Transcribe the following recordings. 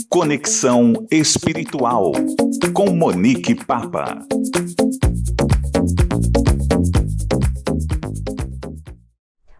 Conexão Espiritual, com Monique Papa.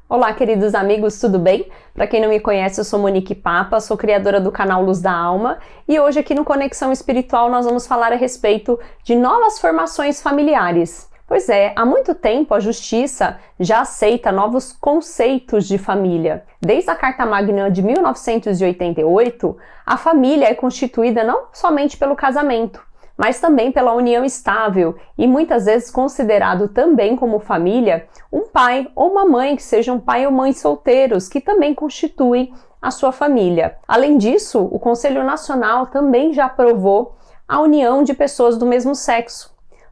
Olá, queridos amigos, tudo bem? Para quem não me conhece, eu sou Monique Papa, sou criadora do canal Luz da Alma e hoje aqui no Conexão Espiritual nós vamos falar a respeito de novas formações familiares. Pois é, há muito tempo a Justiça já aceita novos conceitos de família. Desde a Carta Magna de 1988, a família é constituída não somente pelo casamento, mas também pela união estável e muitas vezes considerado também como família um pai ou uma mãe que sejam pai ou mãe solteiros, que também constituem a sua família. Além disso, o Conselho Nacional também já aprovou a união de pessoas do mesmo sexo.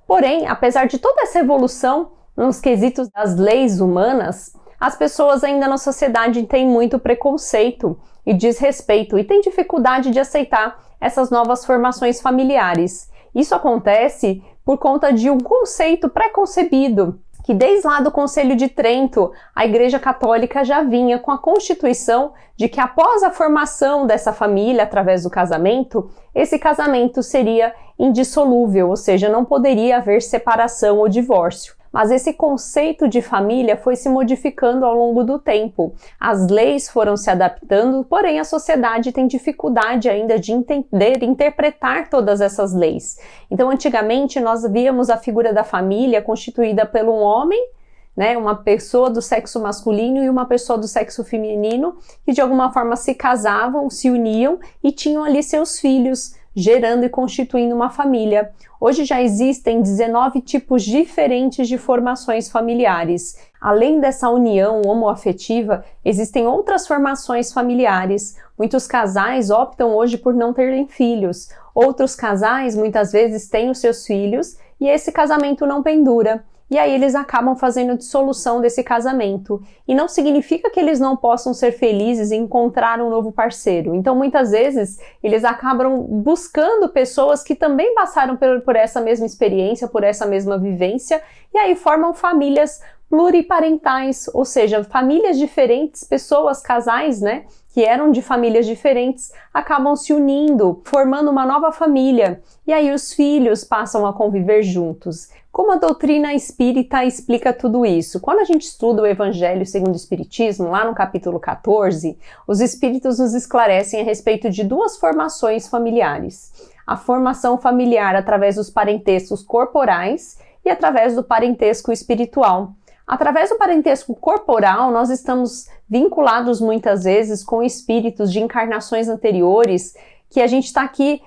Porém, apesar de toda essa evolução nos quesitos das leis humanas, as pessoas ainda na sociedade têm muito preconceito e desrespeito e têm dificuldade de aceitar essas novas formações familiares. Isso acontece por conta de um conceito pré-concebido, que desde lá do Concílio de Trento, a Igreja Católica já vinha com a constituição de que após a formação dessa família através do casamento, esse casamento seria indissolúvel, ou seja, não poderia haver separação ou divórcio. Mas esse conceito de família foi se modificando ao longo do tempo. As leis foram se adaptando, porém a sociedade tem dificuldade ainda de entender, interpretar todas essas leis. Então, antigamente, nós víamos a figura da família constituída por um homem, uma pessoa do sexo masculino e uma pessoa do sexo feminino, que de alguma forma se casavam, se uniam e tinham ali seus filhos, gerando e constituindo uma família. Hoje já existem 19 tipos diferentes de formações familiares. Além dessa união homoafetiva, existem outras formações familiares. Muitos casais optam hoje por não terem filhos. Outros casais muitas vezes têm os seus filhos e esse casamento não pendura. E aí eles acabam fazendo a dissolução desse casamento. E não significa que eles não possam ser felizes e encontrar um novo parceiro. Então, muitas vezes, eles acabam buscando pessoas que também passaram por essa mesma experiência, por essa mesma vivência, e aí formam famílias pluriparentais, ou seja, famílias diferentes, pessoas, casais, que eram de famílias diferentes, acabam se unindo, formando uma nova família, e aí os filhos passam a conviver juntos. Como a doutrina espírita explica tudo isso? Quando a gente estuda o Evangelho segundo o Espiritismo, lá no capítulo 14, os espíritos nos esclarecem a respeito de duas formações familiares. A formação familiar através dos parentescos corporais e através do parentesco espiritual. Através do parentesco corporal, nós estamos vinculados muitas vezes com espíritos de encarnações anteriores, que a gente está aqui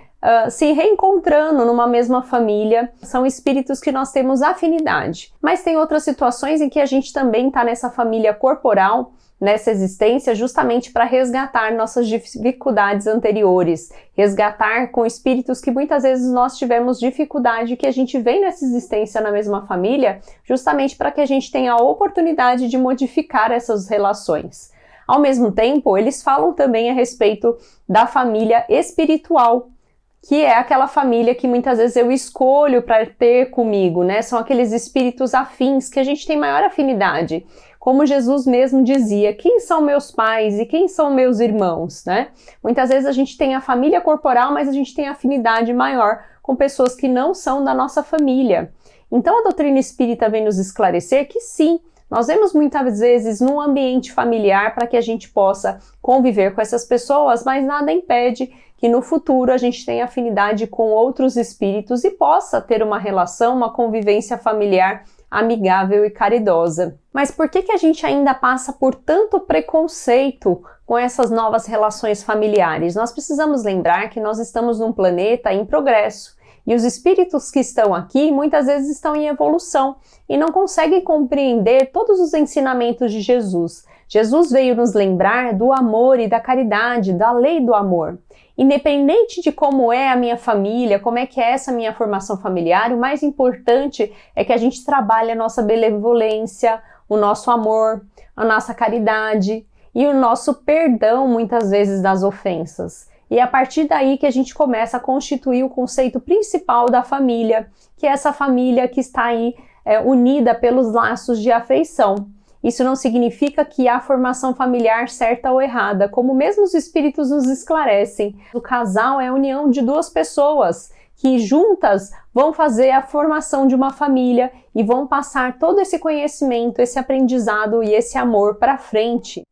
se reencontrando numa mesma família. São espíritos que nós temos afinidade. Mas tem outras situações em que a gente também está nessa família corporal, nessa existência, justamente para resgatar nossas dificuldades anteriores, resgatar com espíritos que muitas vezes nós tivemos dificuldade, que a gente vem nessa existência na mesma família, justamente para que a gente tenha a oportunidade de modificar essas relações. Ao mesmo tempo, eles falam também a respeito da família espiritual, que é aquela família que muitas vezes eu escolho para ter comigo, São aqueles espíritos afins que a gente tem maior afinidade. Como Jesus mesmo dizia, quem são meus pais e quem são meus irmãos, Muitas vezes a gente tem a família corporal, mas a gente tem afinidade maior com pessoas que não são da nossa família. Então a doutrina espírita vem nos esclarecer que sim, nós vemos muitas vezes num ambiente familiar para que a gente possa conviver com essas pessoas, mas nada impede que no futuro a gente tenha afinidade com outros espíritos e possa ter uma relação, uma convivência familiar amigável e caridosa. Mas por que a gente ainda passa por tanto preconceito com essas novas relações familiares? Nós precisamos lembrar que nós estamos num planeta em progresso. E os espíritos que estão aqui muitas vezes estão em evolução e não conseguem compreender todos os ensinamentos de Jesus. Jesus veio nos lembrar do amor e da caridade, da lei do amor. Independente de como é a minha família, como é que é essa minha formação familiar, o mais importante é que a gente trabalhe a nossa benevolência, o nosso amor, a nossa caridade e o nosso perdão, muitas vezes, das ofensas. E é a partir daí que a gente começa a constituir o conceito principal da família, que é essa família que está aí unida pelos laços de afeição. Isso não significa que há formação familiar certa ou errada, como mesmo os espíritos nos esclarecem. O casal é a união de duas pessoas que juntas vão fazer a formação de uma família e vão passar todo esse conhecimento, esse aprendizado e esse amor para frente.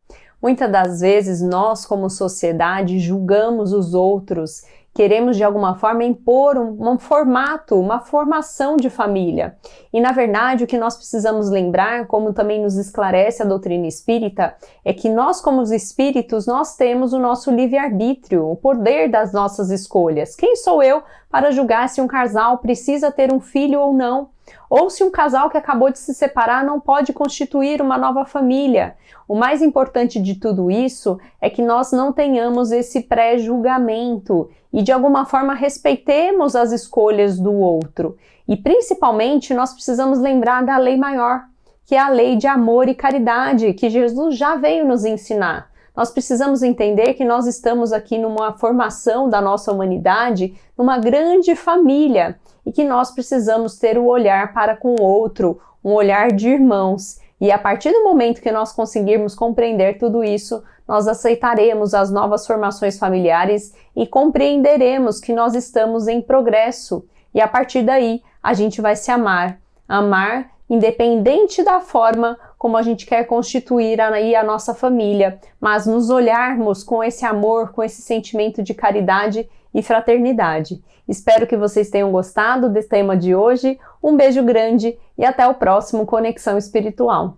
Muitas das vezes nós, como sociedade, julgamos os outros, queremos de alguma forma impor um formato, uma formação de família. E na verdade o que nós precisamos lembrar, como também nos esclarece a doutrina espírita, é que nós como os espíritos, nós temos o nosso livre-arbítrio, o poder das nossas escolhas. Quem sou eu para julgar se um casal precisa ter um filho ou não? Ou se um casal que acabou de se separar não pode constituir uma nova família? O mais importante de tudo isso é que nós não tenhamos esse pré-julgamento e de alguma forma respeitemos as escolhas do outro. E principalmente nós precisamos lembrar da lei maior, que é a lei de amor e caridade, que Jesus já veio nos ensinar. Nós precisamos entender que nós estamos aqui numa formação da nossa humanidade, numa grande família, e que nós precisamos ter o olhar para com o outro, um olhar de irmãos. E a partir do momento que nós conseguirmos compreender tudo isso, nós aceitaremos as novas formações familiares e compreenderemos que nós estamos em progresso. E a partir daí, a gente vai se amar. Amar independente da forma como a gente quer constituir aí a nossa família, mas nos olharmos com esse amor, com esse sentimento de caridade e fraternidade. Espero que vocês tenham gostado desse tema de hoje. Um beijo grande e até o próximo Conexão Espiritual.